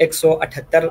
178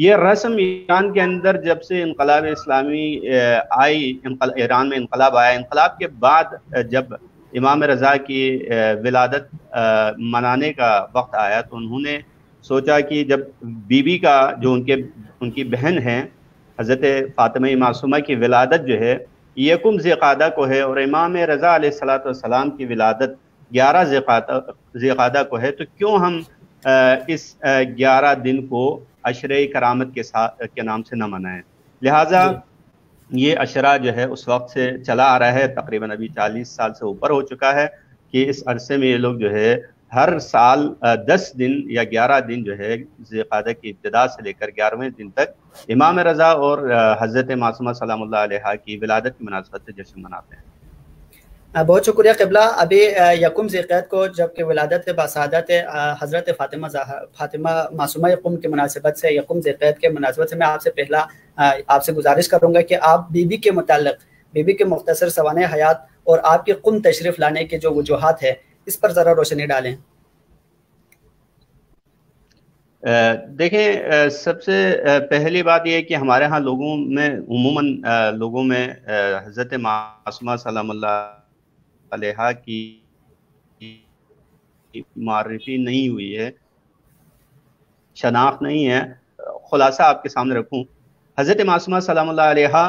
یہ رسم ایران کے اندر جب سے انقلاب اسلامی آئی، ایران میں انقلاب آیا، انقلاب کے بعد جب امام رضا کی ولادت منانے کا وقت آیا تو انہوں نے سوچا کہ جب بی بی کا جو ان کی بہن ہے حضرت فاطمہ معصومہ کی ولادت جو ہے یکم ذی قعدہ کو ہے، اور امام رضا علیہ الصلوۃ والسلام کی ولادت 11 ذی قعدہ کو ہے، تو کیوں ہم اس 11 دن کو عشرہ کرامت کے نام سے نہ منائیں. لہٰذا یہ عشرہ جو ہے اس وقت سے چلا آ رہا ہے، تقریباً ابھی 40 سال سے اوپر ہو چکا ہے کہ اس عرصے میں یہ لوگ جو ہے ہر سال 10 دن یا 11 دن جو ہے ذی قعدہ کی ابتدا سے لے کر 11ویں دن تک امام رضا اور حضرت معصومہ سلام اللہ علیہا کی ولادت کی مناسبت سے جشن مناتے ہیں. بہت شکریہ قبلہ. ابھی یکم ذی القعدہ کو جب کہ ولادت باسعادت حضرت فاطمہ معصومہ قم کی مناسبت سے، یکم ذی القعدہ کے مناسبت سے میں آپ سے پہلا آپ سے گزارش کروں گا کہ آپ بی بی کے متعلق، بی بی کے مختصر سوانح حیات اور آپ کی قم تشریف لانے کے جو وجوہات ہے اس پر ذرا روشنی ڈالیں. دیکھیں، سب سے پہلی بات یہ ہے کہ ہمارے ہاں عموماً لوگوں میں حضرت معصومہ سلام اللہ علیہا کی معرفی نہیں ہوئی ہے، شناخت نہیں ہے. خلاصہ آپ کے سامنے رکھوں، حضرت معصومہ سلام اللہ علیہا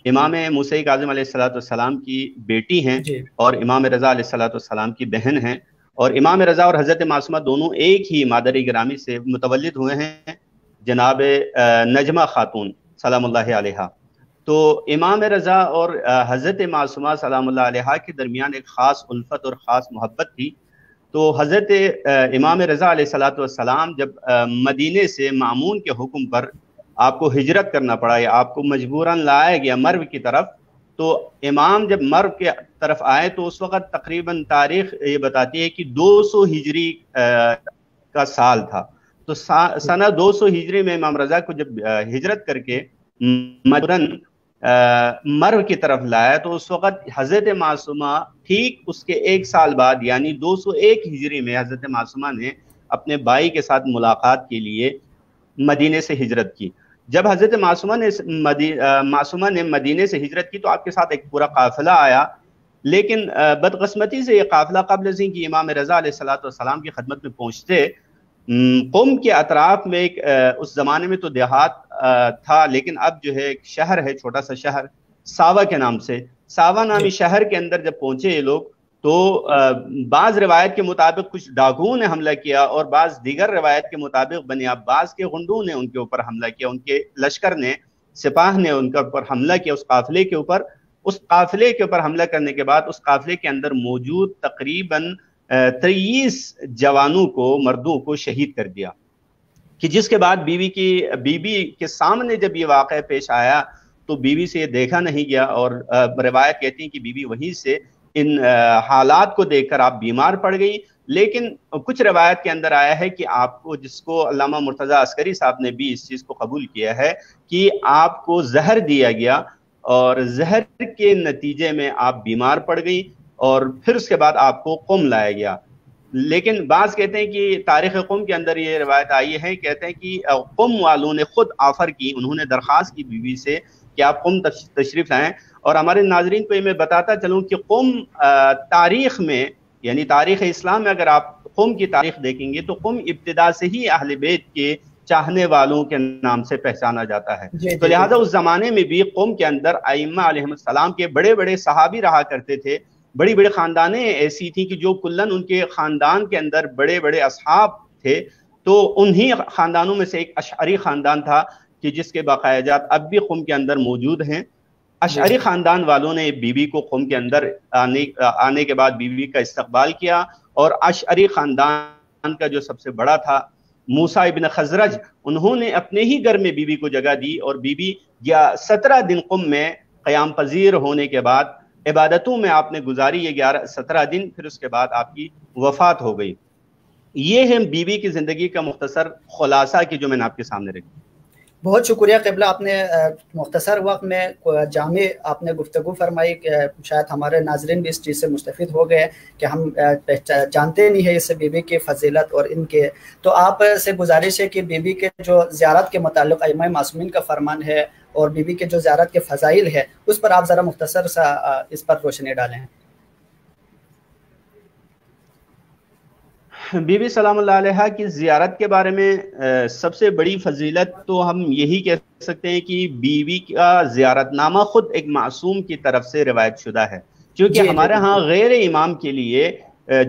امام موسیٰ کاظم علیہ الصلوۃ والسلام کی بیٹی ہیں اور امام رضا علیہ الصلوۃ والسلام کی بہن ہیں، اور امام رضا اور حضرت معصومہ دونوں ایک ہی مادر گرامی سے متولد ہوئے ہیں، جناب نجمہ خاتون سلام اللہ علیہا. تو امام رضا اور حضرت معصومہ سلام اللہ علیہا کے درمیان ایک خاص الفت اور خاص محبت تھی. تو حضرت امام رضا علیہ الصلوۃ والسلام جب مدینے سے مامون کے حکم پر آپ کو ہجرت کرنا پڑا یا آپ کو مجبوراً لایا گیا مرو کی طرف، تو امام جب مرو کے طرف آئے تو اس وقت تقریباً تاریخ یہ بتاتی ہے کہ 200 ہجری کا سال تھا. تو سنہ 200 ہجری میں امام رضا کو جب ہجرت کر کے مجبوراً مرو کی طرف لایا تو اس وقت حضرت معصومہ ٹھیک اس کے 1 سال بعد یعنی 201 ہجری میں حضرت معصومہ نے اپنے بھائی کے ساتھ ملاقات کے لیے مدینے سے ہجرت کی. جب حضرت معصومہ نے مدینے سے ہجرت کی تو آپ کے ساتھ ایک پورا قافلہ آیا، لیکن بدقسمتی سے یہ قافلہ قبل ازیں کہ امام رضا علیہ الصلوۃ والسلام کی خدمت میں پہنچتے قم کے اطراف میں ایک اس زمانے میں تو دیہات تھا، لیکن اب جو ہے ایک شہر ہے، چھوٹا سا شہر ساوا کے نام سے، ساوا نامی شہر کے اندر جب پہنچے یہ لوگ تو بعض روایت کے مطابق کچھ ڈاکوؤں نے حملہ کیا اور بعض دیگر روایت کے مطابق بنی عباس کے غنڈوں نے ان کے اوپر حملہ کیا، ان کے لشکر نے، سپاہ نے ان کے اوپر حملہ کیا اس قافلے کے اوپر. اس قافلے کے اوپر حملہ کرنے کے بعد اس قافلے کے اندر موجود تقریباً 23 جوانوں کو، مردوں کو شہید کر دیا، کہ جس کے بعد بی بی کے سامنے جب یہ واقعہ پیش آیا تو بی بی سے یہ دیکھا نہیں گیا، اور روایت کہتی ہے کہ بی بی وہیں سے ان حالات کو دیکھ کر آپ بیمار پڑ گئی. لیکن کچھ روایت کے اندر آیا ہے کہ آپ کو، جس کو علامہ مرتضیٰ عسکری صاحب نے بھی اس چیز کو قبول کیا ہے، کہ آپ کو زہر دیا گیا اور زہر کے نتیجے میں آپ بیمار پڑ گئی اور پھر اس کے بعد آپ کو قم لایا گیا. لیکن بعض کہتے ہیں کہ تاریخ قم کے اندر یہ روایت آئی ہے، کہتے ہیں کہ قم والوں نے خود آفر کی، انہوں نے درخواست کی بیوی سے کہ آپ قم تشریف لائیں. اور ہمارے ناظرین کو یہ میں بتاتا چلوں کہ قم تاریخ میں، یعنی تاریخ اسلام میں اگر آپ قم کی تاریخ دیکھیں گے تو قم ابتدا سے ہی اہل بیت کے چاہنے والوں کے نام سے پہچانا جاتا ہے. تو لہٰذا اس زمانے میں بھی قم کے اندر ائمہ علیہ السلام کے بڑے بڑے صحابی رہا کرتے تھے، بڑی بڑی خاندانیں ایسی تھیں کہ جو کلن ان کے خاندان کے اندر بڑے بڑے اصحاب تھے. تو انہی خاندانوں میں سے ایک اشعری خاندان تھا کہ جس کے بقایا جات اب بھی قم کے اندر موجود ہیں. اشعری خاندان والوں نے بی بی کو قم کے اندر آنے کے بعد بی بی کا استقبال کیا، اور اشعری خاندان کا جو سب سے بڑا تھا موسیٰ ابن خزرج، انہوں نے اپنے ہی گھر میں بی بی کو جگہ دی، اور بی بی 17 دن قم میں قیام پذیر ہونے کے بعد عبادتوں میں آپ نے گزاری یہ 17 دن، پھر اس کے بعد آپ کی وفات ہو گئی. یہ ہے بی بی کی زندگی کا مختصر خلاصہ کی جو میں نے آپ کے سامنے رکھی. بہت شکریہ قبلہ، آپ نے مختصر وقت میں جامع آپ نے گفتگو فرمائی، شاید ہمارے ناظرین بھی اس چیز سے مستفید ہو گئے کہ ہم جانتے نہیں ہیں اس بی بی کی فضیلت اور ان کے، تو آپ سے گزارش ہے کہ بی بی کے جو زیارت کے متعلق ائمہ معصومین کا فرمان ہے اور بی بی کے جو زیارت کے فضائل ہے اس پر آپ ذرا مختصر سا اس پر روشنی ڈالیں۔ بی بی سلام اللہ علیہا کی زیارت کے بارے میں سب سے بڑی فضیلت تو ہم یہی کہہ سکتے ہیں کہ بی بی کا زیارت نامہ خود ایک معصوم کی طرف سے روایت شدہ ہے، کیونکہ ہمارے ہاں غیر امام کے لیے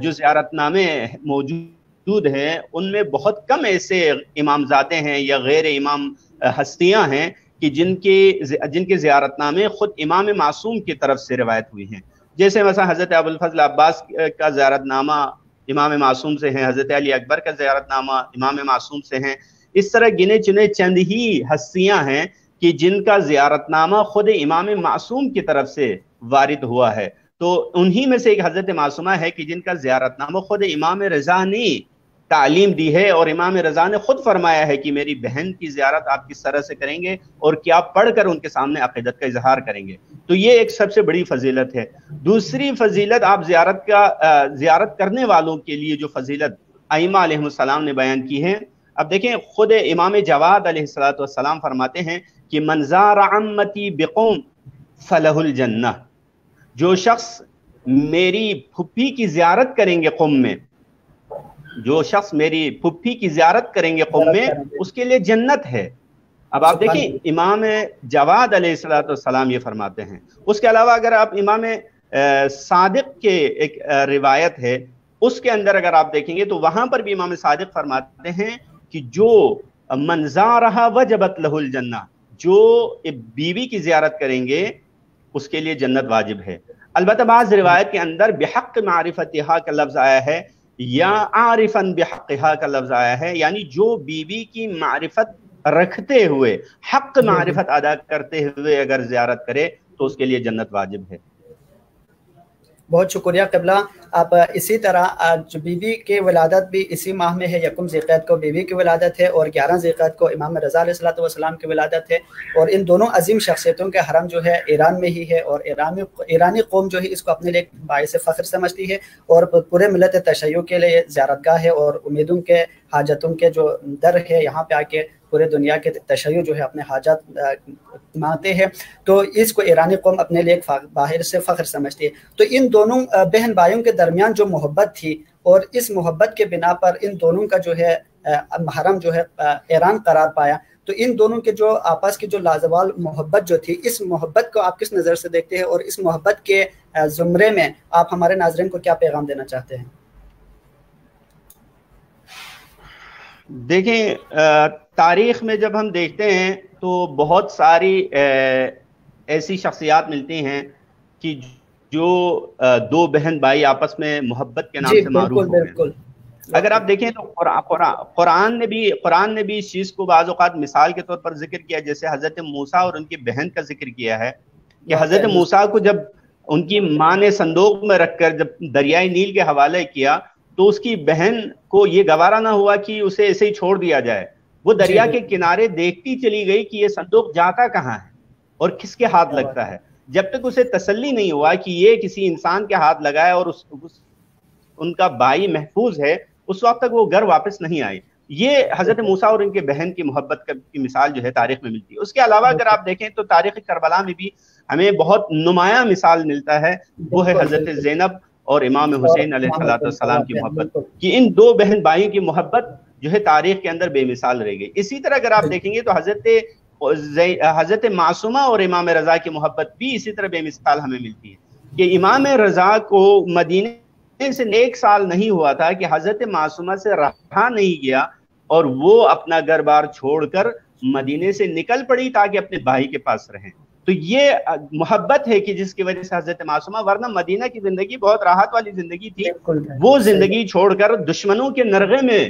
جو زیارت نامے موجود ہیں ان میں بہت کم ایسے امامزادے ہیں یا غیر امام ہستیاں ہیں کہ جن کے زیارت نامے خود امام معصوم کی طرف سے روایت ہوئی ہیں، جیسے مثلا حضرت ابوالفضل عباس کا زیارت نامہ امام معصوم سے ہیں، حضرت علی اکبر کا زیارت نامہ امام معصوم سے ہیں، اس طرح گنے چنے چند ہی ہستیاں ہیں کہ جن کا زیارت نامہ خود امام معصوم کی طرف سے وارد ہوا ہے، تو انہی میں سے ایک حضرت معصومہ ہے کہ جن کا زیارت نامہ خود امام رضا نے تعلیم دی ہے، اور امام رضا نے خود فرمایا ہے کہ میری بہن کی زیارت آپ کس طرح سے کریں گے اور کیا پڑھ کر ان کے سامنے عقیدت کا اظہار کریں گے، تو یہ ایک سب سے بڑی فضیلت ہے۔ دوسری فضیلت آپ زیارت کرنے والوں کے لیے جو فضیلت ائمہ علیہ السلام نے بیان کی ہے، اب دیکھیں خود امام جواد علیہ السلام فرماتے ہیں کہ من زار عمتی بقوم فلہ الجنہ، جو شخص میری پھپھی کی زیارت کریں گے قوم میں، جو شخص میری پھپھی کی زیارت کریں گے قوم میں اس کے لیے جنت ہے۔ اب آپ دیکھیں امام جواد علیہ السلام یہ فرماتے ہیں۔ اس کے علاوہ اگر آپ امام صادق کے ایک روایت ہے اس کے اندر اگر آپ دیکھیں گے تو وہاں پر بھی امام صادق فرماتے ہیں کہ جو من زارہا وجبت لہ الجنہ، جو بیوی کی زیارت کریں گے اس کے لیے جنت واجب ہے۔ البتہ بعض روایت کے اندر بحق معرفتہا کا لفظ آیا ہے یا عارفاً بحقہا کا لفظ آیا ہے، یعنی جو بیوی کی معرفت رکھتے ہوئے حق معرفت ادا کرتے ہوئے اگر زیارت کرے تو اس کے لیے جنت واجب ہے۔ بہت شکریہ قبلہ۔ آپ اسی طرح جو بی بی کی ولادت بھی اسی ماہ میں ہے، یکم ذی القعدہ کو بی بی کی ولادت ہے اور 11 ذی القعدہ کو امام رضا علیہ السلام کی ولادت ہے، اور ان دونوں عظیم شخصیتوں کے حرم جو ہے ایران میں ہی ہے، اور ایرانی قوم جو ہے اس کو اپنے لیے باعث فخر سمجھتی ہے اور پورے ملت تشیع کے لیے زیارت گاہ ہے، اور امیدوں کے حاجتوں کے جو در ہے، یہاں پہ آ کے پورے دنیا کے تشیع جو ہے اپنے حاجات مانگتے ہیں، تو اس کو ایرانی قوم اپنے لیے باہر سے فخر سمجھتی ہے۔ تو ان دونوں بہن بھائیوں کے درمیان جو محبت تھی اور اس محبت کے بنا پر ان دونوں کا جو ہے حرم جو ہے ایران قرار پایا، تو ان دونوں کے جو آپس کی جو لازوال محبت جو تھی، اس محبت کو آپ کس نظر سے دیکھتے ہیں اور اس محبت کے زمرے میں آپ ہمارے ناظرین کو کیا پیغام دینا چاہتے ہیں؟ دیکھیں تاریخ میں جب ہم دیکھتے ہیں تو بہت ساری ایسی شخصیات ملتی ہیں کہ جو دو بہن بھائی آپس میں محبت کے نام سے معروف ہو گئے۔ اگر آپ دیکھیں تو قرآن نے بھی اس چیز کو بعض اوقات مثال کے طور پر ذکر کیا، جیسے حضرت موسیٰ اور ان کی بہن کا ذکر کیا ہے کہ حضرت موسیٰ کو جب ان کی ماں نے صندوق میں رکھ کر جب دریائے نیل کے حوالے کیا تو اس کی بہن کو یہ گوارا نہ ہوا کہ اسے ایسے ہی چھوڑ دیا جائے، وہ دریا کے کنارے دیکھتی چلی گئی کہ یہ صندوق جاتا کہاں ہے اور کس کے ہاتھ لگتا ہے، جب تک اسے تسلی نہیں ہوا کہ یہ کسی انسان کے ہاتھ لگا ہے اور ان کا بھائی محفوظ ہے، اس وقت تک وہ گھر واپس نہیں آئی۔ یہ حضرت موسیٰ اور ان کے بہن کی محبت کی مثال جو ہے تاریخ میں ملتی ہے۔ اس کے علاوہ اگر آپ دیکھیں تو تاریخ کربلا میں بھی ہمیں بہت نمایاں مثال ملتا ہے، وہ ہے حضرت زینب اور امام حسین علیہ السلام کی محبت، کہ ان دو بہن بھائیوں کی محبت جو ہے تاریخ کے اندر بے مثال رہ گئی۔ اسی طرح اگر آپ دیکھیں گے تو حضرت معصومہ اور امام رضا کی محبت بھی اسی طرح بے مثال ہمیں ملتی ہے، کہ امام رضا کو مدینے سے 1 سال نہیں ہوا تھا کہ حضرت معصومہ سے رہا نہیں گیا اور وہ اپنا گھر بار چھوڑ کر مدینے سے نکل پڑی تاکہ اپنے بھائی کے پاس رہیں۔ تو یہ محبت ہے کہ جس کی وجہ سے حضرت معصومہ، ورنہ مدینہ کی زندگی بہت راحت والی زندگی تھی، وہ زندگی چھوڑ کر دشمنوں کے نرغے میں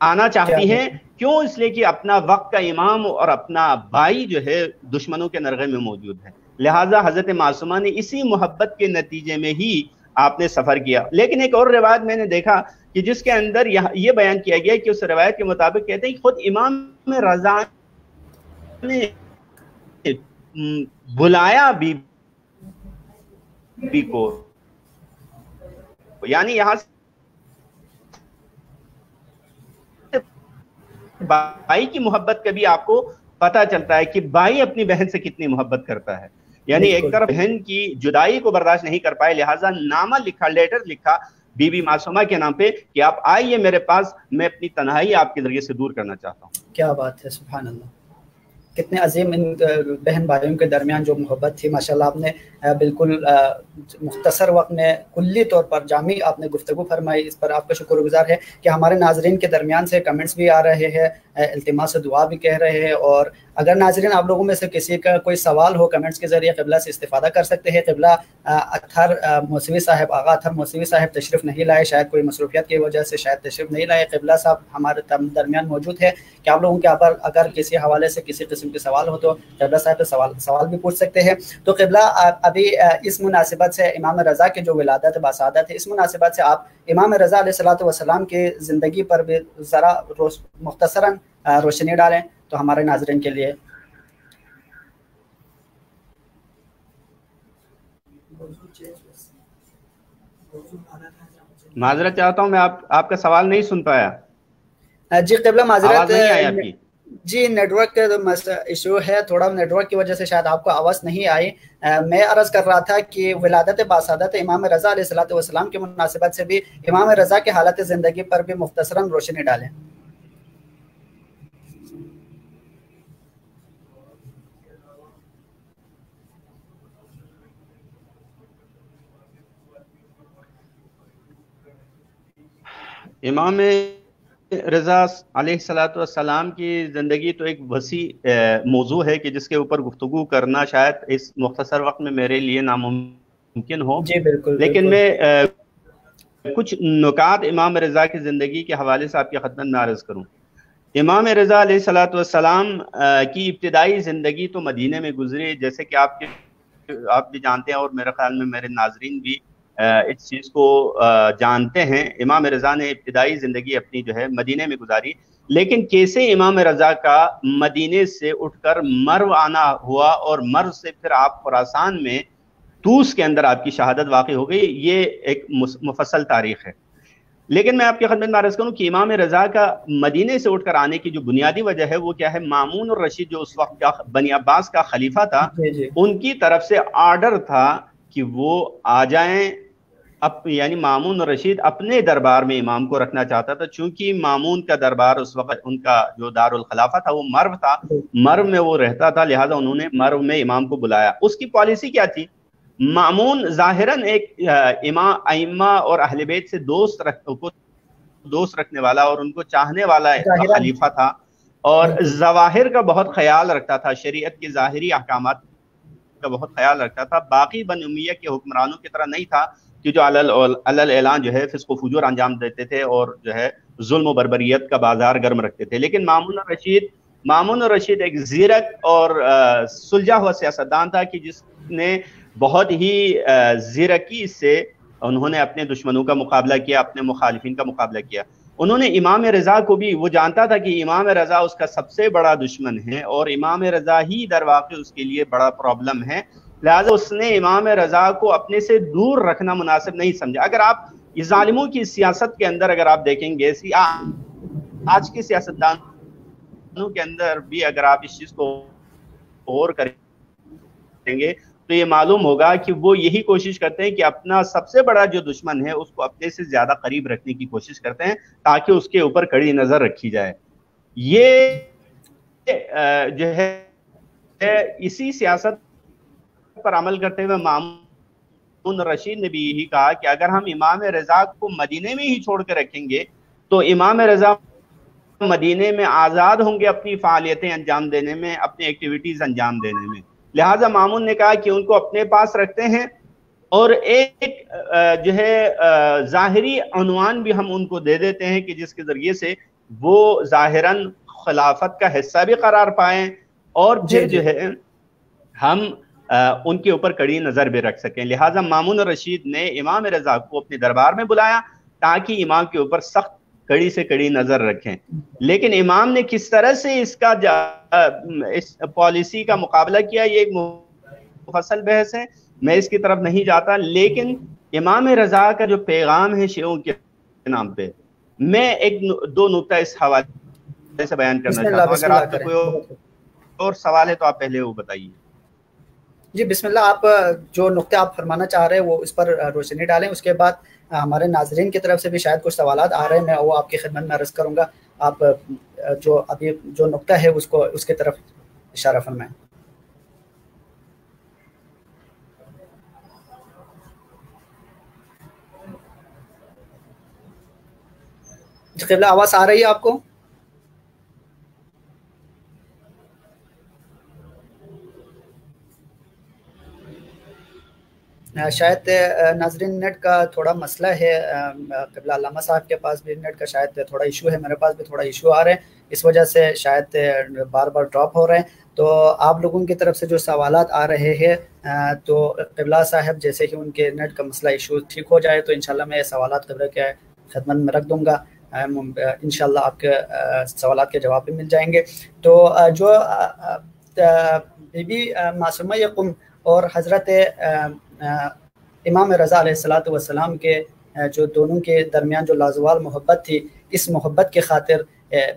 آنا چاہتی ہیں۔ کیوں؟ اس لیے کہ اپنا وقت کا امام اور اپنا بھائی جو ہے دشمنوں کے نرغے میں موجود ہے، لہٰذا حضرت معصومہ نے اسی محبت کے نتیجے میں ہی آپ نے سفر کیا۔ لیکن ایک اور روایت میں نے دیکھا کہ جس کے اندر یہ بیان کیا گیا کہ اس روایت کے مطابق کہتے ہیں کہ خود امام رضا نے بلایا بی بی کو، یعنی یہاں سے بھائی کی محبت کا بھی آپ کو پتا چلتا ہے کہ بھائی اپنی بہن سے کتنی محبت کرتا ہے. یعنی ایک طرف بہن کی جدائی کو برداشت نہیں کر پائے، لہٰذا نامہ لکھا، لیٹر لکھا بی بی معصومہ کے نام پہ کہ آپ آئیے میرے پاس، میں اپنی تنہائی آپ کے ذریعے سے دور کرنا چاہتا ہوں. کیا بات ہے، سبحان اللہ. کتنے عظیم ان بہن بھائیوں کے درمیان جو محبت تھی، ماشاءاللہ آپ نے بالکل مختصر وقت میں کلی طور پر جامع آپ نے گفتگو فرمائی. اس پر آپ کا شکر گزار ہے کہ ہمارے ناظرین کے درمیان سے کمنٹس بھی آ رہے ہیں، التماس دعا بھی کہہ رہے ہیں، اور اگر ناظرین آپ لوگوں میں سے کسی کا کوئی سوال ہو کمنٹس کے ذریعے قبلہ سے استفادہ کر سکتے ہیں. قبلہ اطہر موسوی صاحب، آغا اطہر موسوی صاحب تشریف نہیں لائے، شاید کوئی مصروفیت کی وجہ سے شاید تشریف نہیں لائے. قبلہ صاحب ہمارے درمیان موجود ہے کہ آپ لوگوں کے اگر کسی حوالے سے کسی قسم کے سوال ہو تو قبلہ صاحب سے سوال بھی پوچھ سکتے ہیں. تو قبلہ ابھی اس مناسبت سے امام رضا کے جو ولادت باسعادت ہے، اس مناسبت سے آپ امام رضا علیہ الصلوۃ والسلام کی زندگی پر بھی ذرا مختصراً روشنی ڈالیں تو ہمارے ناظرین کے لیے. معذرت چاہتا ہوں، میں آپ کا سوال نہیں سن پایا. جی قبلہ معذرت، آواز نہیں آئی آپ کی. جی نیٹ ورک کا ایشو ہے تھوڑا، نیٹ ورک کی وجہ سے شاید آپ کو آواز نہیں آئی. میں عرض کر رہا تھا کہ ولادت باسعادت امام رضا علیہ الصلوۃ والسلام کے مناسبت سے بھی امام رضا کے حالت زندگی پر بھی مختصراً روشنی ڈالیں. امام رضا علیہ الصلوۃ والسلام کی زندگی تو ایک وسیع موضوع ہے کہ جس کے اوپر گفتگو کرنا شاید اس مختصر وقت میں میرے لیے ناممکن ہو. جی بالکل، لیکن میں کچھ نکات امام رضا کی زندگی کے حوالے سے آپ کی خدمت میں عرض کروں. امام رضا علیہ الصلوۃ والسلام کی ابتدائی زندگی تو مدینے میں گزری، جیسے کہ آپ بھی جانتے ہیں اور میرے خیال میں میرے ناظرین بھی اس چیز کو جانتے ہیں. امام رضا نے ابتدائی زندگی اپنی جو ہے مدینے میں گزاری، لیکن کیسے امام رضا کا مدینے سے اٹھ کر مرو آنا ہوا اور مرو سے پھر آپ خراسان میں توس کے اندر آپ کی شہادت واقع ہو گئی، یہ ایک مفصل تاریخ ہے. لیکن میں آپ کی خدمت میں عرض کروں کہ امام رضا کا مدینے سے اٹھ کر آنے کی جو بنیادی وجہ ہے وہ کیا ہے؟ مامون الرشید جو اس وقت کا بنی عباس کا خلیفہ تھا، ان کی طرف سے آرڈر تھا کہ وہ آ جائیں. یعنی مامون الرشید اپنے دربار میں امام کو رکھنا چاہتا تھا، چونکہ مامون کا دربار اس وقت ان کا جو دار الخلافہ تھا وہ مرو تھا، مرو میں وہ رہتا تھا، لہٰذا انہوں نے مرو میں امام کو بلایا. اس کی پالیسی کیا تھی؟ مامون ظاہراً ایک ائمہ اور اہل بیت سے دوست رکھنے والا اور ان کو چاہنے والا خلیفہ تھا، اور ظواہر کا بہت خیال رکھتا تھا، شریعت کے ظاہری احکامات کا بہت خیال رکھتا تھا. باقی بن امیہ کے حکمرانوں کی طرح نہیں تھا کہ جو علل اعلان جو ہے فسق و فجور انجام دیتے تھے اور جو ہے ظلم و بربریت کا بازار گرم رکھتے تھے. لیکن مامون الرشید ایک زیرک اور سلجھا ہوا سیاستدان تھا کہ جس نے بہت ہی زیرکی سے انہوں نے اپنے دشمنوں کا مقابلہ کیا، اپنے مخالفین کا مقابلہ کیا. انہوں نے امام رضا کو بھی، وہ جانتا تھا کہ امام رضا اس کا سب سے بڑا دشمن ہے اور امام رضا ہی در واقع اس کے لیے بڑا پرابلم ہے، لہٰذا اس نے امام رضا کو اپنے سے دور رکھنا مناسب نہیں سمجھا. اگر آپ اس ظالموں کی سیاست کے اندر اگر آپ دیکھیں گے، آج کے سیاستدانوں کے اندر بھی اگر آپ اس چیز کو غور کریں گے تو یہ معلوم ہوگا کہ وہ یہی کوشش کرتے ہیں کہ اپنا سب سے بڑا جو دشمن ہے اس کو اپنے سے زیادہ قریب رکھنے کی کوشش کرتے ہیں تاکہ اس کے اوپر کڑی نظر رکھی جائے. یہ جو ہے اسی سیاست پر عمل کرتے ہوئے مامون الرشید نے بھی یہی کہا کہ اگر ہم امام رضا کو مدینے میں ہی چھوڑ کے رکھیں گے تو امام رضا مدینے میں آزاد ہوں گے اپنی فعالیتیں انجام دینے میں، اپنی ایکٹیویٹیز انجام دینے میں. لہٰذا مامون نے کہا کہ ان کو اپنے پاس رکھتے ہیں اور ایک جو ہے ظاہری عنوان بھی ہم ان کو دے دیتے ہیں کہ جس کے ذریعے سے وہ ظاہراً خلافت کا حصہ بھی قرار پائیں اور پھر جو ہے ہم ان کے اوپر کڑی نظر بھی رکھ سکیں. لہٰذا مامون الرشید نے امام رضا کو اپنے دربار میں بلایا تاکہ امام کے اوپر سخت کڑی سے کڑی نظر رکھیں. لیکن امام نے کس طرح سے اس کا اس پالیسی کا مقابلہ کیا یہ ایک مفصل بحث ہے، میں اس کی طرف نہیں جاتا. لیکن امام رضا کا جو پیغام ہے شیعوں کے نام پہ، میں ایک دو نقطہ اس حوالے سے بیان کرنا چاہتا ہوں. اگر آپ کو کوئی اور سوال ہے تو آپ پہلے وہ بتائیے. جی بسم اللہ، آپ جو نقطے آپ فرمانا چاہ رہے ہیں وہ اس پر روشنی ڈالیں. اس کے بعد ہمارے ناظرین کی طرف سے بھی شاید کچھ سوالات آ رہے ہیں، میں وہ آپ کی خدمت میں عرض کروں گا. آپ جو ابھی جو نقطہ ہے اس کی طرف اشارہ فرمائیں. قبلہ آواز آ رہی ہے آپ کو؟ شاید ناظرین نیٹ کا تھوڑا مسئلہ ہے. قبلہ علامہ صاحب کے پاس بھی نیٹ کا شاید تھوڑا ایشو ہے، میرے پاس بھی تھوڑا ایشو آ رہے ہیں، اس وجہ سے شاید بار بار ڈراپ ہو رہے ہیں. تو آپ لوگوں کی طرف سے جو سوالات آ رہے ہیں تو قبلہ صاحب جیسے کہ ان کے نیٹ کا مسئلہ ایشو ٹھیک ہو جائے تو انشاءاللہ میں سوالات قبلہ کے خدمت میں رکھ دوں گا. انشاءاللہ آپ کے سوالات کے جواب بھی مل جائیں گے. تو جو بی بی معصومہ قم اور حضرت امام رضا علیہ السلام کے جو دونوں کے درمیان جو لازوال محبت تھی، اس محبت کی خاطر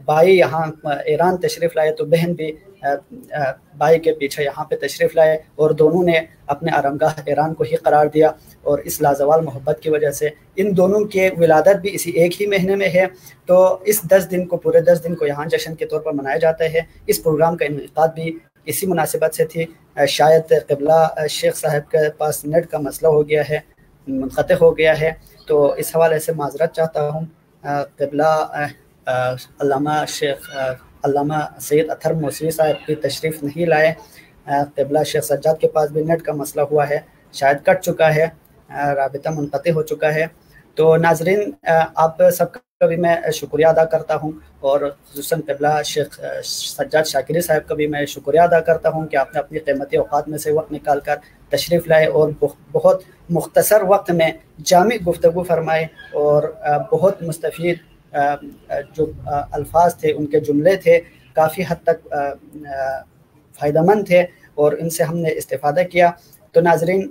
بھائی یہاں ایران تشریف لائے تو بہن بھی بھائی کے پیچھے یہاں پہ تشریف لائے، اور دونوں نے اپنے آرامگاہ ایران کو ہی قرار دیا. اور اس لازوال محبت کی وجہ سے ان دونوں کے ولادت بھی اسی ایک ہی مہینے میں ہے. تو اس 10 دن کو پورے 10 دن کو یہاں جشن کے طور پر منایا جاتا ہے. اس پروگرام کا انعقاد بھی اسی مناسبت سے تھی. شاید قبلہ شیخ صاحب کے پاس نیٹ کا مسئلہ ہو گیا ہے، منقطع ہو گیا ہے، تو اس حوالے سے معذرت چاہتا ہوں. قبلہ علامہ شیخ علامہ سید اطہر موسوی صاحب کی تشریف نہیں لائے. قبلہ شیخ سجاد کے پاس بھی نیٹ کا مسئلہ ہوا ہے، شاید کٹ چکا ہے، رابطہ منقطع ہو چکا ہے. تو ناظرین آپ سب کا بھی میں شکریہ ادا کرتا ہوں، اور خصوصاً قبلہ شیخ سجاد شاکری صاحب کا بھی میں شکریہ ادا کرتا ہوں کہ آپ نے اپنی قیمتی اوقات میں سے وقت نکال کر تشریف لائے اور بہت مختصر وقت میں جامع گفتگو فرمائے، اور بہت مستفید جو الفاظ تھے، ان کے جملے تھے، کافی حد تک فائدہ مند تھے اور ان سے ہم نے استفادہ کیا. تو ناظرین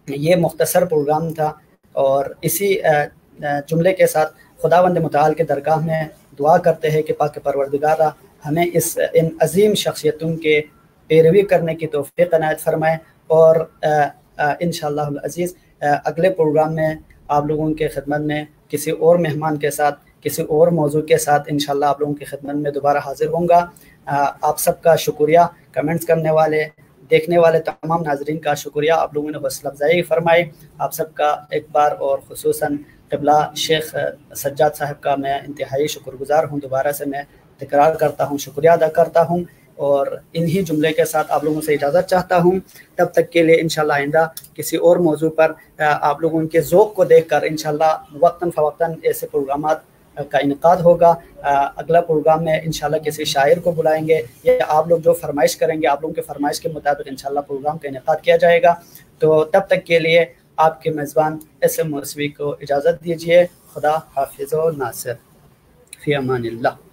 یہ مختصر پروگرام تھا، اور اسی جملے کے ساتھ خداوند متعال کے درگاہ میں دعا کرتے ہیں کہ پاک پروردگارہ ہمیں ان عظیم شخصیتوں کے پیروی کرنے کی توفیق عنایت فرمائے. اور انشاءاللہ العزیز اگلے پروگرام میں آپ لوگوں کے خدمت میں کسی اور مہمان کے ساتھ، کسی اور موضوع کے ساتھ انشاءاللہ آپ لوگوں کی خدمت میں دوبارہ حاضر ہوں گا. آپ سب کا شکریہ، کمنٹس کرنے والے، دیکھنے والے تمام ناظرین کا شکریہ. آپ لوگوں نے حوصلہ افزائی فرمائی. آپ سب کا ایک بار اور خصوصاً قبلہ شیخ سجاد صاحب کا میں انتہائی شکر گزار ہوں. دوبارہ سے میں تکرار کرتا ہوں، شکریہ ادا کرتا ہوں، اور انہی جملے کے ساتھ آپ لوگوں سے اجازت چاہتا ہوں. تب تک کے لیے انشاءاللہ آئندہ کسی اور موضوع پر آپ لوگوں کے ذوق کو دیکھ کر انشاءاللہ وقتاً فوقتاً ایسے پروگرامات کا انعقاد ہوگا. اگلا پروگرام میں انشاءاللہ کسی شاعر کو بلائیں گے، یا آپ لوگ جو فرمائش کریں گے آپ لوگوں کے فرمائش کے مطابق انشاءاللہ پروگرام کا انعقاد کیا جائے گا. تو تب تک کے لیے آپ کے میزبان ایس ایم موسوی کو اجازت دیجیے. خدا حافظ و ناصر، فی امان اللہ.